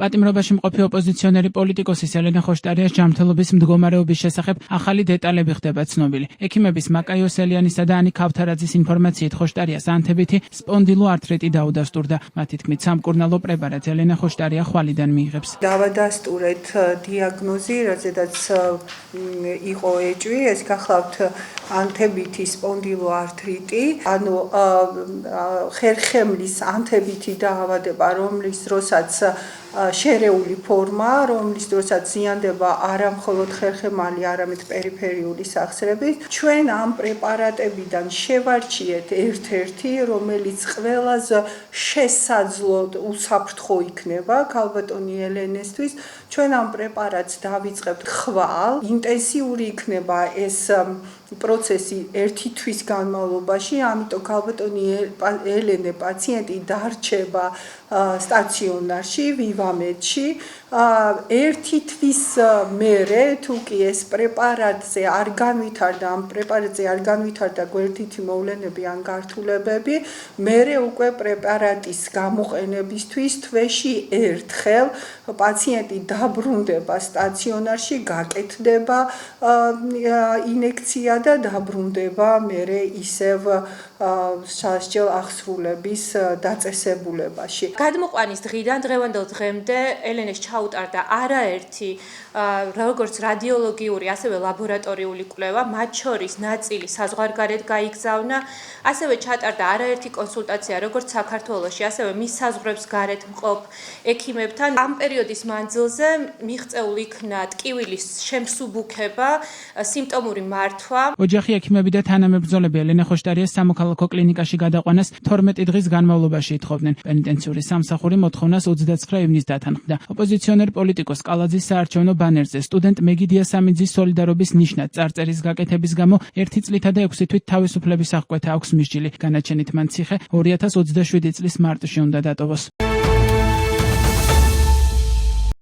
პატიმრობაში მყოფი ოპოზიციონერი პოლიტიკოსის ელენე ხოშტარიას ჯანმრთელობის მდგომარეობის შესახებ ახალი დეტალები ხდება ცნობილი. ექიმების მაკაიო სელიანისა და ანი ქავთარაძის ინფორმაციით ხოშტარიას ანთებითი სპონდილოართრიტი დაუდასტურდა. მათი თქმით, სამკურნალო პრეპარატ ელენე ხოშტარია ხვალიდან მიიღებს. დავადასტურეთ დიაგნოზი, რაზედაც იყო ეჭვი, ეს გახლავთ ანთებითი სპონდილოართრიტი, ანუ ხერხემლის ანთებითი დაავადება, რომლის დროსაც შერეული ფორმა, რომლის დროსაც ზიანდება არა მხოლოდ ხერხემალი, არამედ პერიფერიული სახსრები. ჩვენ ამ პრეპარატებიდან შევარჩიეთ ერთ-ერთი, რომელიც ყველაზე შესაძლოდ უსაფრთხო იქნება ქალბატონი ელენესთვის. ჩვენ ამ პრეპარატს დავიწყებთ ხვალ, ინტენსიური იქნება ეს პროცესი 1 თვის განმავლობაში, ამიტომ ქალბატონი ელენე პაციენტი დარჩება სტაციონარში, ვივამედში. 1 თვის მერე, თუ კი ეს პრეპარატზე არ განვითარდა, ამ პრეპარატზე არ განვითარდა გვერდითი მოვლენები ან გართულებები, მერე უკვე პრეპარატის გამოყენებისთვის თვეში ერთხელ პაციენტი დაბრუნდება სტაციონარში, გაკეთდება ინექცია და დაბრუნდება მერე ისევ სასჯელ აღსრულების დაწესებულებაში. გადმოყვანის დღიდან დღევანდელ დღემდე ელენეს ჩაუტარდა არაერთი როგორც რადიოლოგიური, ასევე ლაბორატორიული კვლევა, მათ შორის ნაწილი საზღვარგარეთ გაიგზავნა, ასევე ჩატარდა არაერთი კონსულტაცია როგორც საქართველოში, ასევე მის საზღვრებს გარეთ მყოფ ექიმებთან. ამ პერიოდის მანძილზე მიღწეულ იქნა ტკივილის შემსუბუქება, სიმპტომური მართვა. ოჯახი ექიმები და თანამებრძოლები ელენე ხოშტარიას სამოქალაქო კლინიკაში გადაყვანას 12 დღის განმავლობაში ითხოვდნენ. პენიტენციური სამსახური მოთხოვნას 29 ივნის დათანხმდა. ოპოზიციონერ პოლიტიკოს კალაძის საარჩევნო ბანერზე სტუდენტ მეგი დიასამიძის სოლიდარობის ნიშნად წარწერის გაკეთების გამო 1 წლითა და 6 თვით თავისუფლების აღკვეთა აქვს მისჯილი. განაჩენით მან ციხე 2027 წლის მარტში უნდა დატოვოს.